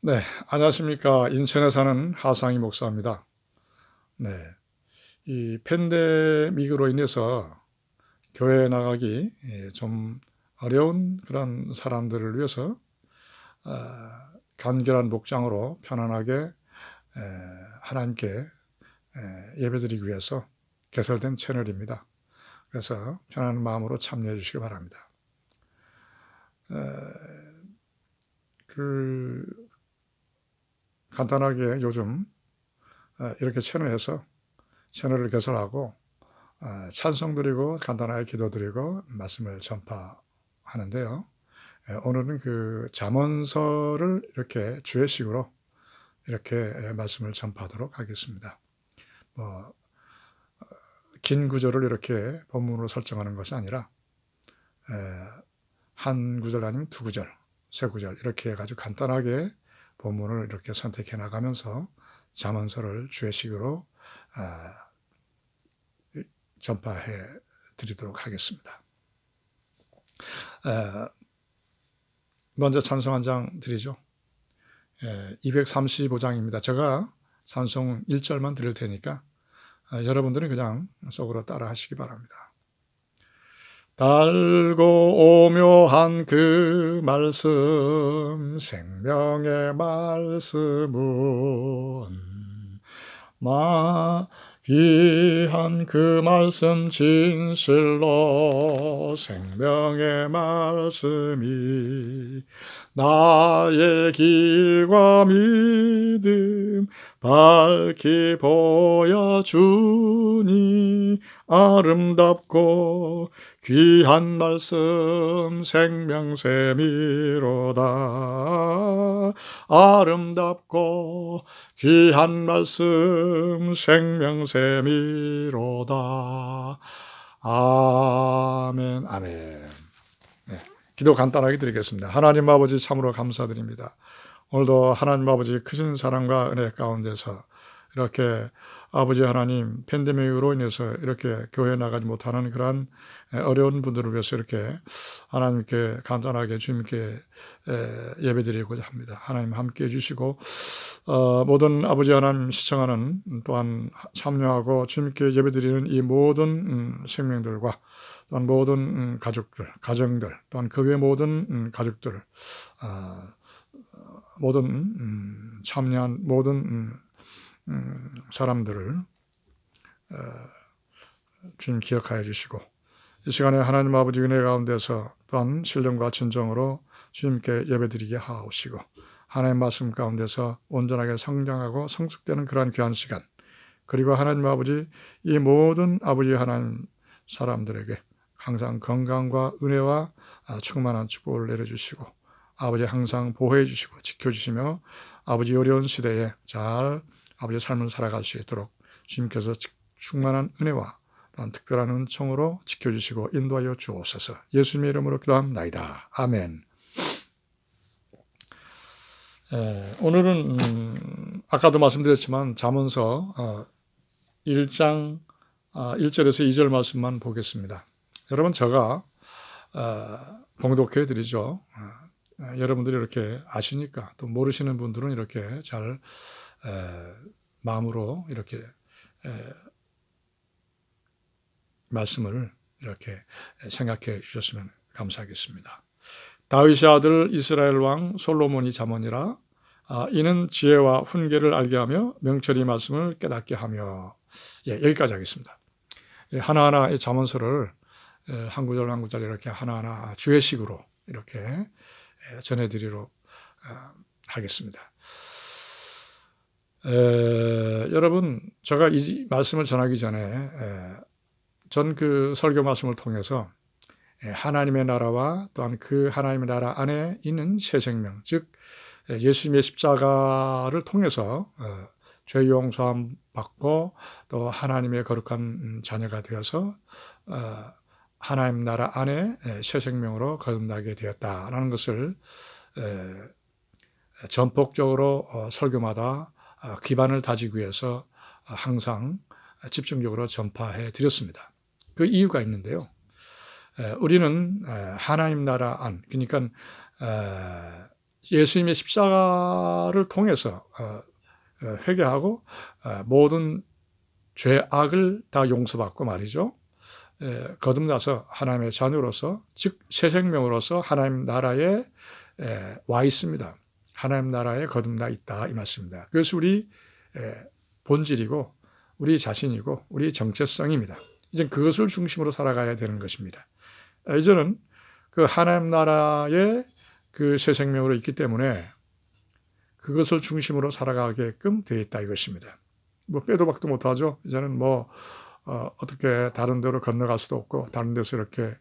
네, 안녕하십니까. 인천에 사는 하상희 목사입니다. 네, 이 팬데믹으로 인해서 교회에 나가기 좀 어려운 그런 사람들을 위해서 간결한 목장으로 편안하게 하나님께 예배드리기 위해서 개설된 채널입니다. 그래서 편안한 마음으로 참여해 주시기 바랍니다. 그 간단하게 요즘 이렇게 채널을 개설하고 찬송 드리고 간단하게 기도 드리고 말씀을 전파하는데요. 오늘은 그 잠언서를 이렇게 주예식으로 이렇게 말씀을 전파하도록 하겠습니다. 뭐, 긴 구절을 이렇게 본문으로 설정하는 것이 아니라 한 구절 아니면 두 구절, 세 구절 이렇게 해가지고 간단하게 본문을 이렇게 선택해 나가면서 잠언서를 주예식으로 전파해 드리도록 하겠습니다. 먼저 찬송 한 장 드리죠. 235장입니다. 제가 찬송 1절만 드릴 테니까 여러분들은 그냥 속으로 따라 하시기 바랍니다. 달고 오묘한 그 말씀 생명의 말씀은 귀한 그 말씀 진실로 생명의 말씀이 나의 길과 믿음 밝히 보여주니 아름답고 귀한 말씀 생명샘이로다. 아름답고 귀한 말씀 생명샘이로다. 아멘. 아멘. 네, 기도 간단하게 드리겠습니다. 하나님 아버지 참으로 감사드립니다. 오늘도 하나님 아버지 크신 사랑과 은혜 가운데서 이렇게 아버지 하나님 팬데믹으로 인해서 이렇게 교회에 나가지 못하는 그러한 어려운 분들을 위해서 이렇게 하나님께 간단하게 주님께 예배드리고자 합니다. 하나님 함께 해주시고 모든 아버지 하나님 시청하는 또한 참여하고 주님께 예배드리는 이 모든 생명들과 또한 모든 가족들, 가정들, 또한 그 외 모든 가족들, 모든 참여한 모든 사람들을 주님 기억하여 주시고 이 시간에 하나님 아버지 은혜 가운데서 또한 신령과 진정으로 주님께 예배드리게 하옵시고 하나님 말씀 가운데서 온전하게 성장하고 성숙되는 그러한 귀한 시간 그리고 하나님 아버지 이 모든 아버지 하나님 사람들에게 항상 건강과 은혜와 충만한 축복을 내려주시고 아버지 항상 보호해 주시고 지켜주시며 아버지 어려운 시대에 잘 아버지의 삶을 살아갈 수 있도록 주님께서 충만한 은혜와 또한 특별한 은총으로 지켜주시고 인도하여 주옵소서. 예수님의 이름으로 기도합나이다. 아멘. 오늘은 아까도 말씀드렸지만 잠언서 1장 1절에서 2절 말씀만 보겠습니다. 여러분 제가 봉독해 드리죠. 여러분들이 이렇게 아시니까 또 모르시는 분들은 이렇게 잘 마음으로 이렇게 말씀을 이렇게 생각해 주셨으면 감사하겠습니다. 다윗의 아들 이스라엘 왕 솔로몬이 잠언이라 이는 지혜와 훈계를 알게 하며 명철이 말씀을 깨닫게 하며 여기까지 하겠습니다. 하나하나의 잠언서를 한 구절 한 구절 이렇게 하나하나 주예식으로 이렇게 전해드리도록 하겠습니다. 여러분 제가 이 말씀을 전하기 전에 전 그 설교 말씀을 통해서 하나님의 나라와 또한 그 하나님의 나라 안에 있는 새 생명, 즉 예수님의 십자가를 통해서 죄 용서함 받고 또 하나님의 거룩한 자녀가 되어서 하나님 나라 안에 새 생명으로 거듭나게 되었다라는 것을 전폭적으로 설교마다 기반을 다지기 위해서 항상 집중적으로 전파해 드렸습니다. 그 이유가 있는데요. 우리는 하나님 나라 안, 그러니까 예수님의 십자가를 통해서 회개하고 모든 죄악을 다 용서받고 말이죠. 거듭나서 하나님의 자녀로서, 즉 새 생명으로서 하나님 나라에 와 있습니다. 하나님 나라에 거듭나 있다 이 말씀입니다. 그것이 우리 본질이고 우리 자신이고 우리 정체성입니다. 이제 그것을 중심으로 살아가야 되는 것입니다. 이제는 그 하나님 나라의 그 새 생명으로 있기 때문에 그것을 중심으로 살아가게끔 되어 있다 이것입니다. 뭐 빼도 박도 못하죠. 이제는 뭐 어떻게 다른 데로 건너갈 수도 없고 다른 데서 이렇게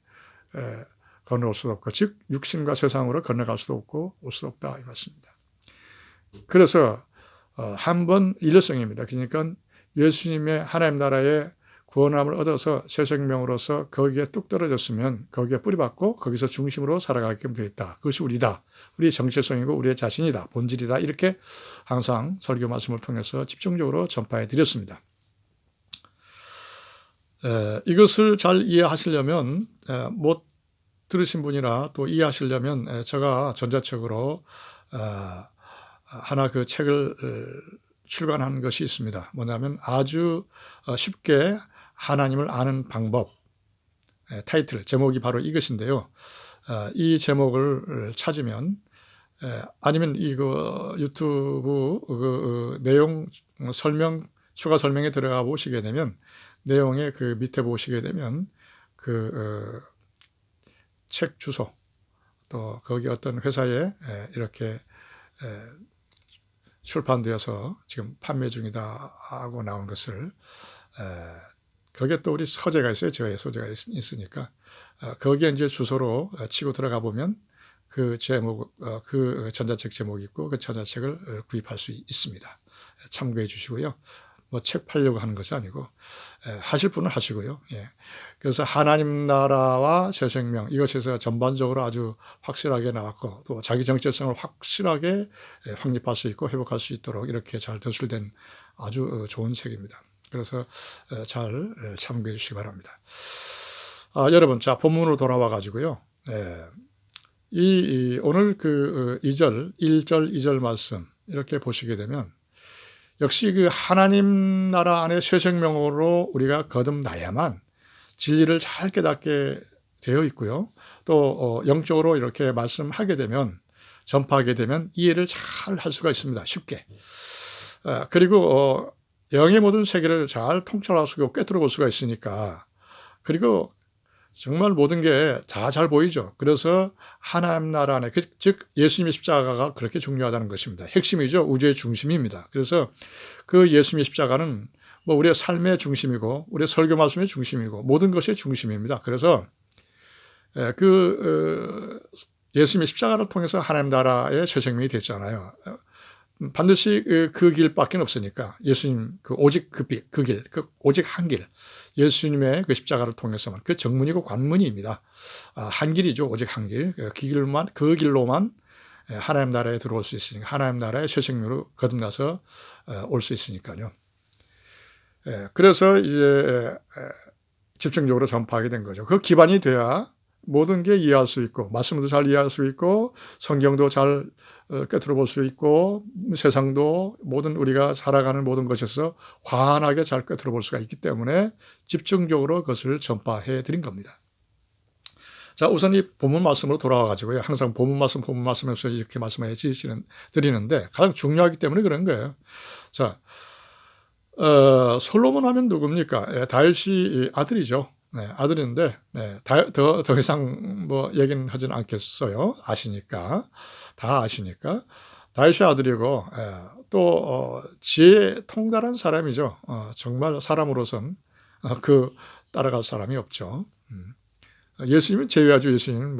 건너올 수도 없고, 즉 육신과 세상으로 건너갈 수도 없고 올 수도 없다 이 말씀입니다. 그래서 한 번 일회성입니다. 그러니까 예수님의 하나님 나라의 구원함을 얻어서 새 생명으로서 거기에 뚝 떨어졌으면 거기에 뿌리박고 거기서 중심으로 살아가게끔 되어 있다. 그것이 우리다. 우리의 정체성이고 우리의 자신이다. 본질이다. 이렇게 항상 설교 말씀을 통해서 집중적으로 전파해 드렸습니다. 이것을 잘 이해하시려면 못 들으신 분이나 또 이해하시려면 제가 전자책으로 하나 그 책을 출간한 것이 있습니다. 뭐냐면 아주 쉽게 하나님을 아는 방법, 타이틀, 제목이 바로 이것인데요. 이 제목을 찾으면 아니면 이거 유튜브 내용 설명, 추가 설명에 들어가 보시게 되면 내용의 그 밑에 보시게 되면 그 책 주소, 또 거기 어떤 회사에 이렇게 출판되어서 지금 판매 중이다 하고 나온 것을, 거기에 또 우리 서재가 있어요. 저의 소재가 있으니까 거기에 이제 주소로 치고 들어가 보면 그 제목, 그 전자책 제목이 있고 그 전자책을 구입할 수 있습니다. 참고해 주시고요. 뭐 책 팔려고 하는 것이 아니고 하실 분은 하시고요. 그래서 하나님 나라와 새 생명, 이것에서 전반적으로 아주 확실하게 나왔고 또 자기 정체성을 확실하게 확립할 수 있고 회복할 수 있도록 이렇게 잘 도출된 아주 좋은 책입니다. 그래서 잘 참고해 주시기 바랍니다. 여러분, 자 본문으로 돌아와 가지고요. 오늘 그 2절, 1절, 2절 말씀 이렇게 보시게 되면 역시 그 하나님 나라 안에 새 생명으로 우리가 거듭나야만 진리를 잘 깨닫게 되어 있고요. 또 영적으로 이렇게 말씀하게 되면, 전파하게 되면 이해를 잘 할 수가 있습니다. 쉽게. 그리고 영의 모든 세계를 잘 통찰할 수 있고 꿰뚫어 볼 수가 있으니까, 그리고 정말 모든 게 다 잘 보이죠. 그래서 하나님 나라 안에, 즉 예수님의 십자가가 그렇게 중요하다는 것입니다. 핵심이죠. 우주의 중심입니다. 그래서 그 예수님의 십자가는 뭐 우리의 삶의 중심이고 우리의 설교 말씀의 중심이고 모든 것의 중심입니다. 그래서 예수님의 십자가를 통해서 하나님 나라의 새 생명이 됐잖아요. 반드시 그 길밖에 없으니까 예수님 오직 그 길, 오직 한 길, 예수님의 그 십자가를 통해서만, 그 정문이고 관문입니다. 한 길이죠. 오직 한 길. 그 길로만 하나님 나라에 들어올 수 있으니까, 하나님 나라의 새 생명으로 거듭나서 올 수 있으니까요. 그래서 이제 집중적으로 전파하게 된 거죠. 그 기반이 돼야 모든 게 이해할 수 있고, 말씀도 잘 이해할 수 있고, 성경도 잘 꿰뚫어 볼 수 있고, 세상도 모든 우리가 살아가는 모든 것에서 환하게 잘 꿰뚫어 볼 수가 있기 때문에 집중적으로 그것을 전파해 드린 겁니다. 자, 우선 이 본문 말씀으로 돌아와 가지고요. 항상 본문 말씀에서 이렇게 말씀해 드리는데 가장 중요하기 때문에 그런 거예요. 자, 솔로몬 하면 누굽니까? 다윗이 아들이죠. 아들인데, 더 이상 뭐 얘기는 하진 않겠어요. 다 아시니까. 다윗의 아들이고, 또, 지혜 통달한 사람이죠. 정말 사람으로선, 따라갈 사람이 없죠. 예수님은 제외하죠. 예수님은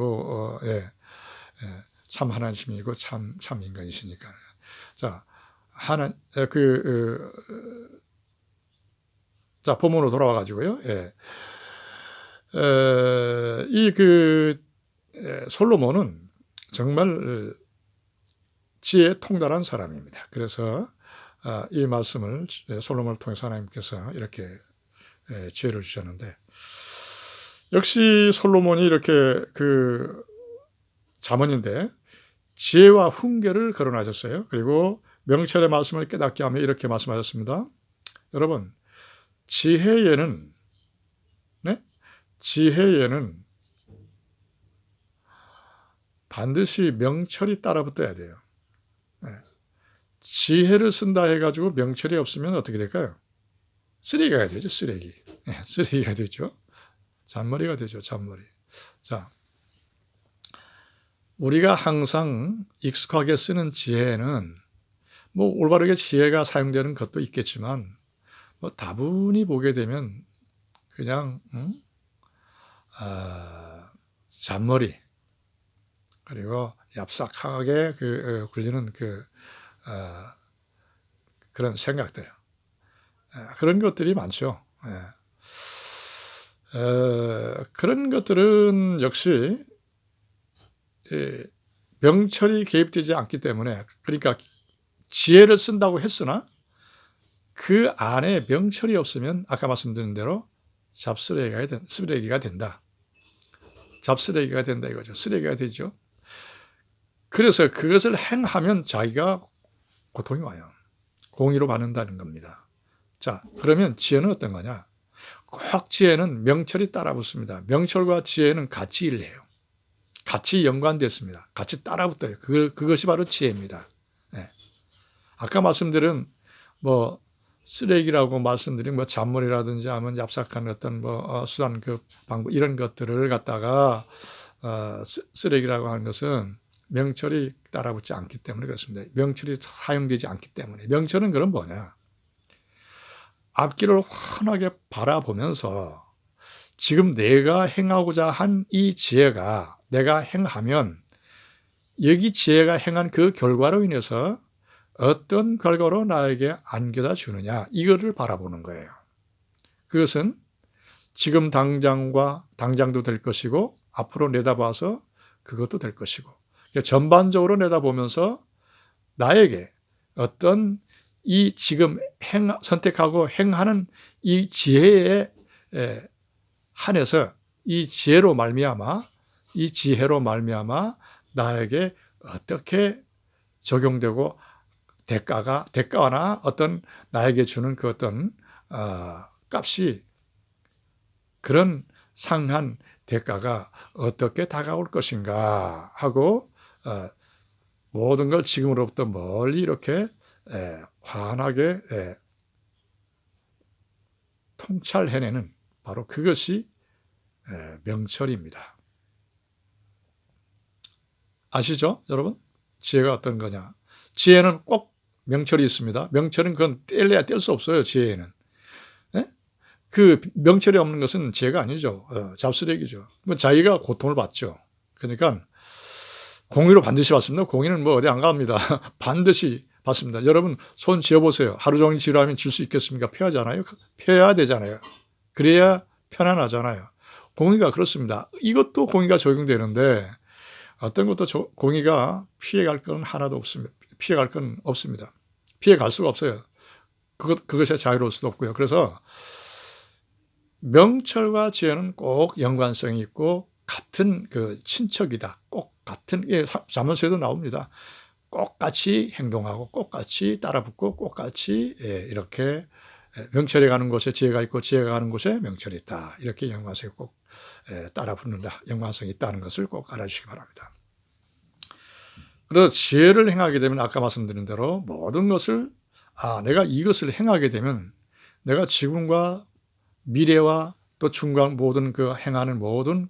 참 하나님이고 참 인간이시니까. 자, 자, 본문으로 돌아와 가지고요. 솔로몬은 정말 지혜에 통달한 사람입니다. 그래서 이 말씀을 솔로몬을 통해서 하나님께서 이렇게 지혜를 주셨는데, 역시 솔로몬이 이렇게 잠언인데 지혜와 훈계를 거론하셨어요. 그리고 명철의 말씀을 깨닫게 하며 이렇게 말씀하셨습니다. 여러분, 지혜에는 네? 지혜에는 반드시 명철이 따라붙어야 돼요. 네. 지혜를 쓴다 해가지고 명철이 없으면 어떻게 될까요? 쓰레기가 되죠, 쓰레기. 네, 쓰레기가 되죠. 잔머리가 되죠, 잔머리. 자, 우리가 항상 익숙하게 쓰는 지혜는 뭐 올바르게 지혜가 사용되는 것도 있겠지만 뭐 다분히 보게 되면 그냥 잔머리 그리고 얍삭하게 굴리는 그런 생각들 그런 것들이 많죠. 그런 것들은 역시 명철이 개입되지 않기 때문에 그러니까 지혜를 쓴다고 했으나 그 안에 명철이 없으면 아까 말씀드린 대로 잡쓰레기가 된다. 잡쓰레기가 된다 이거죠. 쓰레기가 되죠. 그래서 그것을 행하면 자기가 고통이 와요. 공의로 받는다는 겁니다. 자, 그러면 지혜는 어떤 거냐? 꼭 지혜는 명철이 따라붙습니다. 명철과 지혜는 같이 일해요. 같이 연관됐습니다. 같이 따라붙어요. 그것이 바로 지혜입니다. 네. 아까 말씀드린 뭐 쓰레기라고 말씀드린 뭐 잔머리라든지 하면 얍삭한 어떤 수단 방법 이런 것들을 갖다가 쓰레기라고 하는 것은 명철이 따라붙지 않기 때문에 그렇습니다. 명철이 사용되지 않기 때문에. 명철은 그럼 뭐냐? 앞길을 환하게 바라보면서 지금 내가 행하고자 한 이 지혜가 내가 행하면 여기 지혜가 행한 그 결과로 인해서 어떤 결과로 나에게 안겨다 주느냐 이거를 바라보는 거예요. 그것은 지금 당장도 될 것이고 앞으로 내다봐서 그것도 될 것이고 전반적으로 내다보면서 나에게 어떤 이 지금 선택하고 행하는 이 지혜에 한해서 이 지혜로 말미암아 나에게 어떻게 적용되고 대가나 어떤 나에게 주는 그 어떤 값이 그런 상한 대가가 어떻게 다가올 것인가 하고 모든 걸 지금으로부터 멀리 이렇게 환하게 통찰해내는 바로 그것이 명철입니다. 아시죠, 여러분? 지혜가 어떤 거냐? 지혜는 꼭 명철이 있습니다. 명철은 그건 뗄래야 뗄 수 없어요. 지혜는. 그 명철이 없는 것은 지혜가 아니죠. 잡쓰레기죠. 자기가 고통을 받죠. 그러니까 공의로 반드시 받습니다. 공의는 뭐 어디 안 갑니다. 반드시 받습니다. 여러분 손 쥐어보세요. 하루 종일 쥐라면 질 수 있겠습니까? 펴야잖아요. 펴야 되잖아요. 그래야 편안하잖아요. 공의가 그렇습니다. 이것도 공의가 적용되는데 어떤 것도 공의가 피해갈 건 하나도 없습니다. 피해갈 건 없습니다. 피해갈 수가 없어요. 그것이 자유로울 수도 없고요. 그래서 명철과 지혜는 꼭 연관성이 있고 같은 친척이다. 꼭 같은 자문서에도 나옵니다. 꼭 같이 행동하고 꼭 같이 따라붙고 꼭 같이 이렇게 명철이 가는 곳에 지혜가 있고 지혜가 가는 곳에 명철이 있다. 이렇게 연관성이 꼭 따라붙는다. 연관성이 있다는 것을 꼭 알아주시기 바랍니다. 그래서 지혜를 행하게 되면 아까 말씀드린 대로 모든 것을 내가 이것을 행하게 되면 내가 지금과 미래와 또 중간 모든 행하는 모든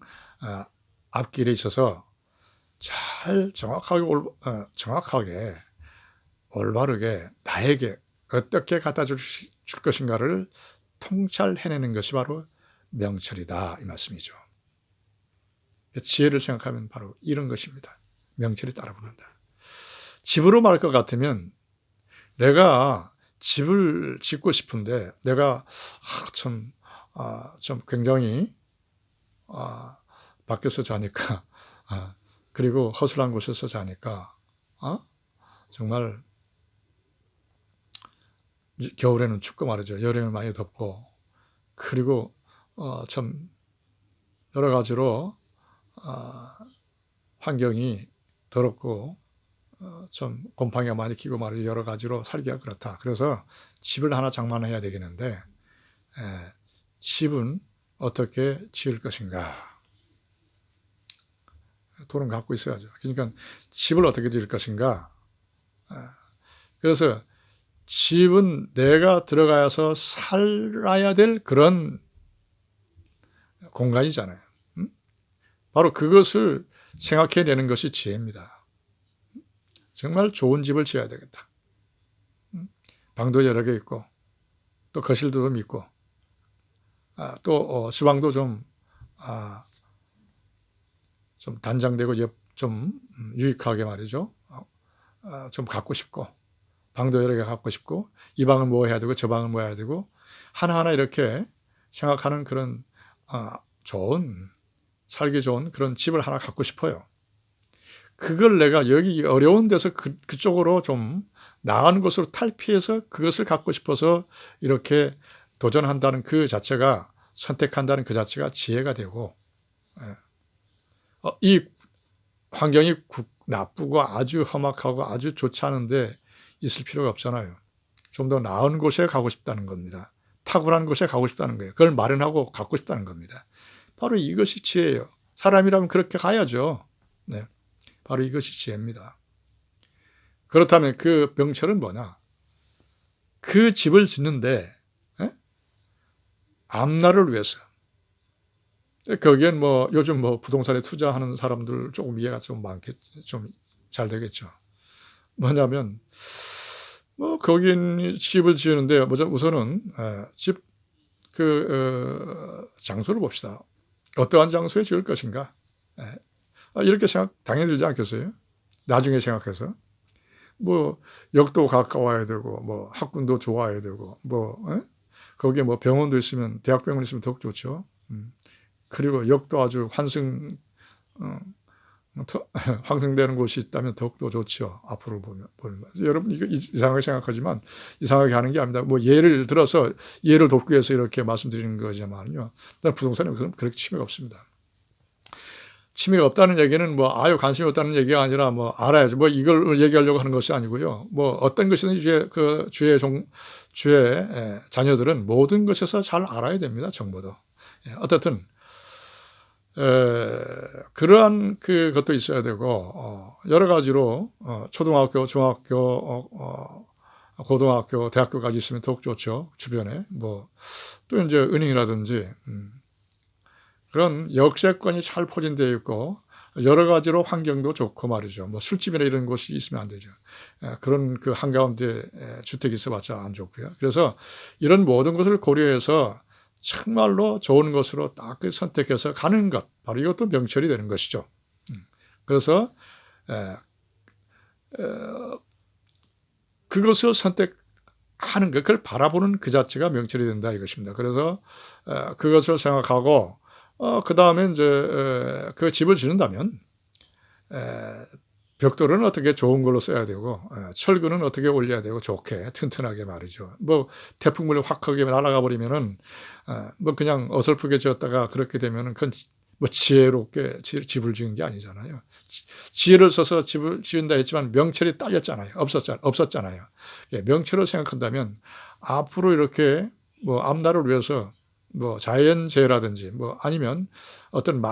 앞길에 있어서 잘 정확하게 올바르게 나에게 어떻게 갖다 줄 것인가를 통찰해내는 것이 바로 명철이다 이 말씀이죠. 지혜를 생각하면 바로 이런 것입니다. 명철이 따라붙는다. 집으로 말할 것 같으면 내가 집을 짓고 싶은데 내가 좀 굉장히 밖에서 자니까 그리고 허술한 곳에서 자니까 정말 겨울에는 춥고 말이죠. 여름에 많이 덥고 그리고 참 여러 가지로 환경이 더럽고 좀 곰팡이가 많이 끼고 말이죠. 여러 가지로 살기가 그렇다. 그래서 집을 하나 장만해야 되겠는데 집은 어떻게 지을 것인가? 돈은 갖고 있어야죠. 그러니까 집을 어떻게 지을 것인가? 그래서 집은 내가 들어가서 살아야 될 그런 공간이잖아요. 바로 그것을 생각해내는 것이 지혜입니다. 정말 좋은 집을 지어야 되겠다. 방도 여러 개 있고 또 거실도 좀 있고 또 주방도 좀 단장되고 좀 유익하게 말이죠. 좀 갖고 싶고 방도 여러 개 갖고 싶고 이 방은 뭐 해야 되고 저 방은 뭐 해야 되고 하나하나 이렇게 생각하는 그런 살기 좋은 그런 집을 하나 갖고 싶어요. 그걸 내가 여기 어려운 데서 그쪽으로 좀 나가는 것으로 탈피해서 그것을 갖고 싶어서 이렇게 도전한다는 그 자체가, 선택한다는 그 자체가 지혜가 되고, 이 환경이 나쁘고 아주 험악하고 아주 좋지 않은데 있을 필요가 없잖아요. 좀 더 나은 곳에 가고 싶다는 겁니다. 탁월한 곳에 가고 싶다는 거예요. 그걸 마련하고 갖고 싶다는 겁니다. 바로 이것이 지혜예요. 사람이라면 그렇게 가야죠. 네, 바로 이것이 지혜입니다. 그렇다면 그 명철은 뭐냐? 그 집을 짓는데 앞날을 위해서. 거기엔 뭐 요즘 뭐 부동산에 투자하는 사람들 조금 이해가 좀 잘 되겠죠. 뭐냐면 뭐 거긴 집을 지으는데 우선은 집 장소를 봅시다. 어떠한 장소에 지을 것인가? 이렇게 생각 당연히 들지 않겠어요? 나중에 생각해서 뭐 역도 가까워야 되고 뭐 학군도 좋아야 되고 거기에 뭐 병원도 있으면 대학병원 있으면 더욱 좋죠. 그리고 역도 아주 환승되는 곳이 있다면 더욱더 좋죠. 앞으로 보면. 여러분 이거 이상하게 생각하지만 이상하게 하는 게 아닙니다. 뭐 예를 들어서 예를 돕기 위해서 이렇게 말씀드리는 거지만요. 부동산에 그렇게 취미가 없습니다. 취미가 없다는 얘기는 뭐 아유 관심이 없다는 얘기가 아니라 뭐 알아야죠. 뭐 이걸 얘기하려고 하는 것이 아니고요. 뭐 어떤 것이든지 주의 자녀들은 모든 것에서 잘 알아야 됩니다. 정보도. 어떻든 그러한 그것도 있어야 되고 여러 가지로 초등학교, 중학교, 고등학교, 대학교까지 있으면 더욱 좋죠. 주변에 뭐 또 이제 은행이라든지 그런 역세권이 잘 포진되어 있고 여러 가지로 환경도 좋고 말이죠. 뭐 술집이나 이런 곳이 있으면 안 되죠. 그런 그 한가운데 주택이 있어봤자 안 좋고요. 그래서 이런 모든 것을 고려해서 정말로 좋은 것으로 딱 선택해서 가는 것, 바로 이것도 명철이 되는 것이죠. 그래서 그것을 선택하는 것, 그걸 바라보는 그 자체가 명철이 된다 이것입니다. 그래서 그것을 생각하고 그 다음에 이제 그 집을 짓는다면 벽돌은 어떻게 좋은 걸로 써야 되고 철근은 어떻게 올려야 되고 좋게 튼튼하게 말이죠. 뭐 태풍물이 확 크게 날아가 버리면은 뭐 그냥 어설프게 지었다가 그렇게 되면은 그건 뭐 지혜롭게 집을 지은 게 아니잖아요. 지혜를 써서 집을 지은다 했지만 명철이 딸렸잖아요. 없었잖아요. 명철을 생각한다면 앞으로 이렇게 뭐 앞날을 위해서 뭐 자연재해라든지 뭐 아니면 어떤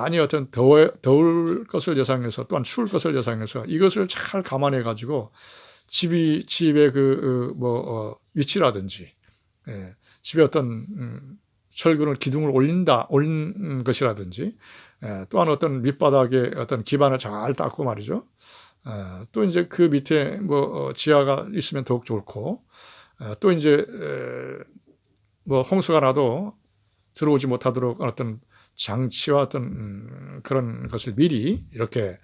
더울 것을 예상해서 또한 추울 것을 예상해서 이것을 잘 감안해 가지고 집의 위치라든지 집에 어떤 철근을 기둥을 올린 것이라든지 또한 어떤 밑바닥에 어떤 기반을 잘 닦고 말이죠. 또 이제 그 밑에 뭐 지하가 있으면 더욱 좋고 또 이제 뭐 홍수가 나도 들어오지 못하도록 어떤 장치와 어떤 그런 것을 미리 이렇게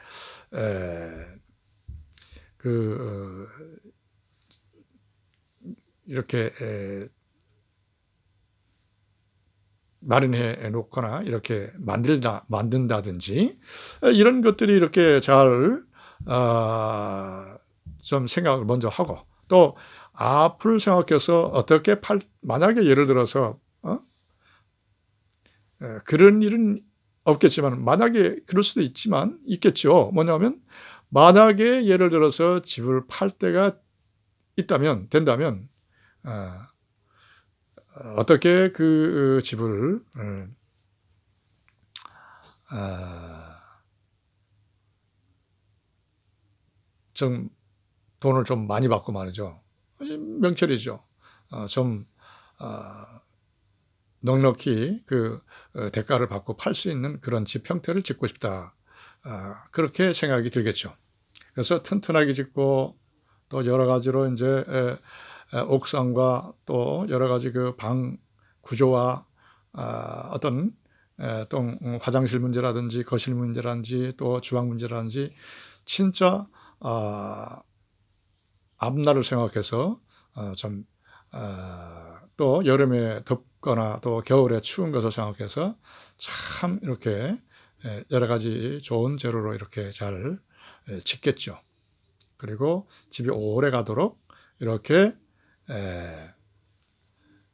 이렇게 마련해 놓거나 이렇게 만든다든지 이런 것들이 이렇게 잘 좀 생각을 먼저 하고 또 앞을 생각해서 어떻게 만약에 예를 들어서 그런 일은 없겠지만 만약에 그럴 수도 있겠죠. 뭐냐면 만약에 예를 들어서 집을 팔 때가 된다면 어떻게 그 집을 좀 돈을 좀 많이 받고 말이죠. 명철이죠. 좀 넉넉히 그 대가를 받고 팔 수 있는 그런 집 형태를 짓고 싶다. 그렇게 생각이 들겠죠. 그래서 튼튼하게 짓고 또 여러 가지로 이제 옥상과 또 여러 가지 그 방 구조와 어떤 또 화장실 문제라든지 거실 문제라든지 또 주방 문제라든지 진짜 앞날을 생각해서 좀 또 여름에 덥거나 또 겨울에 추운 것을 생각해서 참 이렇게 여러 가지 좋은 재료로 이렇게 잘 짓겠죠. 그리고 집이 오래 가도록 이렇게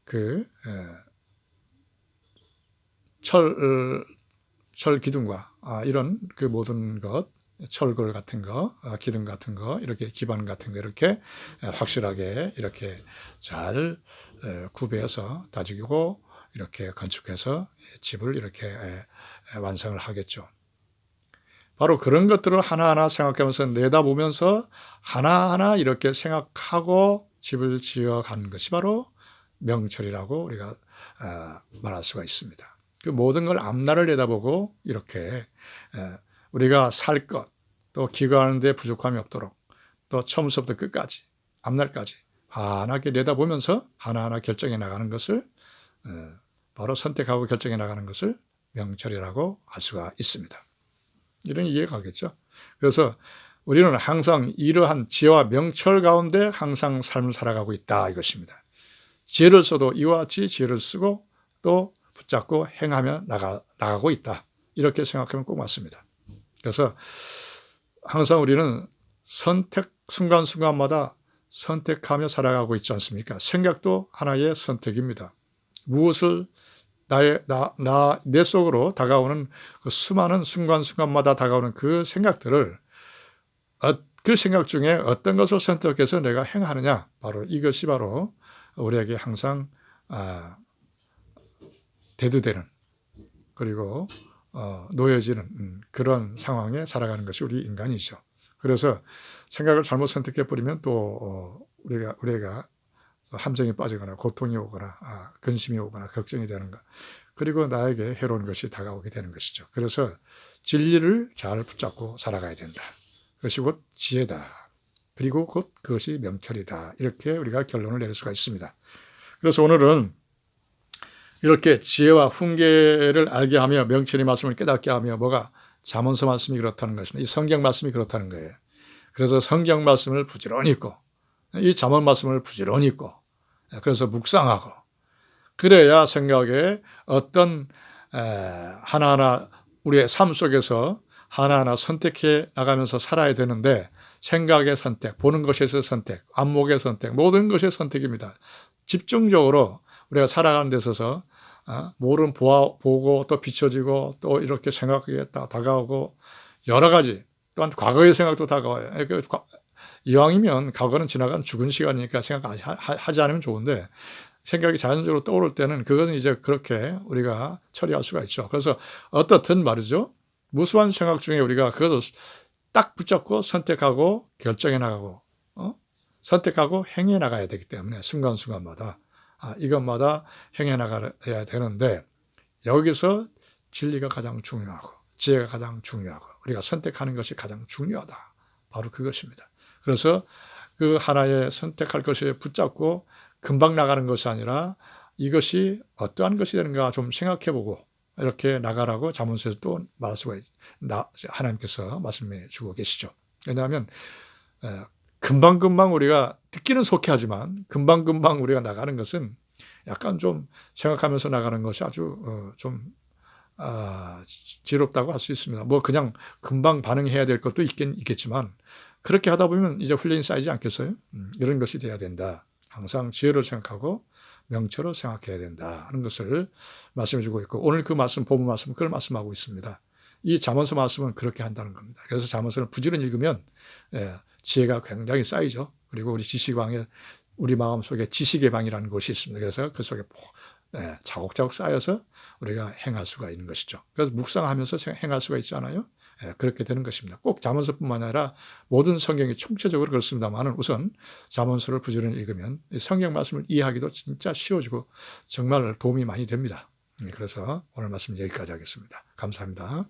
그 철 기둥과 이런 그 모든 것, 철골 같은 거, 기둥 같은 거, 이렇게 기반 같은 거 이렇게 확실하게 이렇게 잘 구비해서 다지고 이렇게 건축해서 집을 이렇게 완성을 하겠죠. 바로 그런 것들을 하나하나 생각하면서 내다보면서 하나하나 이렇게 생각하고 집을 지어가는 것이 바로 명철이라고 우리가 말할 수가 있습니다. 그 모든 걸 앞날을 내다보고 이렇게 우리가 살 것, 또 기거하는 데 부족함이 없도록 또 처음부터 끝까지 앞날까지 환하게 내다보면서 하나하나 결정해 나가는 것을 바로 선택하고 결정해 나가는 것을 명철이라고 할 수가 있습니다. 이런 이해가 가겠죠. 그래서 우리는 항상 이러한 지혜와 명철 가운데 항상 삶을 살아가고 있다 이것입니다. 지혜를 써도 이와 같이 지혜를 쓰고 또 붙잡고 행하며 나가고 있다. 이렇게 생각하면 꼭 맞습니다. 그래서 항상 우리는 순간순간마다 선택하며 살아가고 있지 않습니까? 생각도 하나의 선택입니다. 무엇을 내 속으로 다가오는 그 수많은 순간순간마다 다가오는 그 생각들을 그 생각 중에 어떤 것을 선택해서 내가 행하느냐, 바로 이것이 바로 우리에게 항상 대두되는 그리고 놓여지는 그런 상황에 살아가는 것이 우리 인간이죠. 그래서 생각을 잘못 선택해 버리면 또 우리가 함정에 빠지거나 고통이 오거나 근심이 오거나 걱정이 되는 것, 그리고 나에게 해로운 것이 다가오게 되는 것이죠. 그래서 진리를 잘 붙잡고 살아가야 된다. 그것이 곧 지혜다. 그리고 곧 그것이 명철이다. 이렇게 우리가 결론을 내릴 수가 있습니다. 그래서 오늘은 이렇게 지혜와 훈계를 알게 하며 명철의 말씀을 깨닫게 하며 뭐가 잠언서 말씀이 그렇다는 것입니다. 이 성경 말씀이 그렇다는 거예요. 그래서 성경 말씀을 부지런히 읽고 이 잠언 말씀을 부지런히 읽고 그래서 묵상하고 그래야 생각에 어떤 하나하나 우리의 삶 속에서 하나하나 선택해 나가면서 살아야 되는데 생각의 선택, 보는 것에서 선택, 안목의 선택, 모든 것의 선택입니다. 집중적으로 우리가 살아가는 데 있어서 모른 보고 또 비춰지고 또 이렇게 생각하게 다가오고 여러 가지 또한 과거의 생각도 다가와요. 이왕이면 과거는 지나간 죽은 시간이니까 생각하지 않으면 좋은데 생각이 자연적으로 떠오를 때는 그것은 이제 그렇게 우리가 처리할 수가 있죠. 그래서 어떻든 말이죠. 무수한 생각 중에 우리가 그것을 딱 붙잡고 선택하고 결정해 나가고 선택하고 행해 나가야 되기 때문에 순간순간마다 이것마다 행해 나가야 되는데 여기서 진리가 가장 중요하고 지혜가 가장 중요하고 우리가 선택하는 것이 가장 중요하다. 바로 그것입니다. 그래서 그 하나의 선택할 것에 붙잡고 금방 나가는 것이 아니라 이것이 어떠한 것이 되는가 좀 생각해보고 이렇게 나가라고 잠언서에서 또 말할 수가 하나님께서 말씀해 주고 계시죠. 왜냐하면 금방금방 우리가 듣기는 속해 하지만 금방금방 우리가 나가는 것은 약간 좀 생각하면서 나가는 것이 아주 좀 지롭다고 할 수 있습니다. 뭐 그냥 금방 반응해야 될 것도 있겠지만 그렇게 하다 보면 이제 훈련이 쌓이지 않겠어요? 이런 것이 돼야 된다. 항상 지혜를 생각하고 명철을 생각해야 된다 하는 것을 말씀해 주고 있고 오늘 그 말씀, 본문 말씀 그걸 말씀하고 있습니다. 이 잠언서 말씀은 그렇게 한다는 겁니다. 그래서 잠언서를 부지런히 읽으면 지혜가 굉장히 쌓이죠. 그리고 우리 지식왕에 우리 마음속에 지식의 방이라는 곳이 있습니다. 그래서 그 속에 차곡차곡 쌓여서 우리가 행할 수가 있는 것이죠. 그래서 묵상하면서 행할 수가 있잖아요. 그렇게 되는 것입니다. 꼭 잠언서뿐만 아니라 모든 성경이 총체적으로 그렇습니다만 우선 잠언서를 부지런히 읽으면 성경 말씀을 이해하기도 진짜 쉬워지고 정말 도움이 많이 됩니다. 그래서 오늘 말씀 여기까지 하겠습니다. 감사합니다.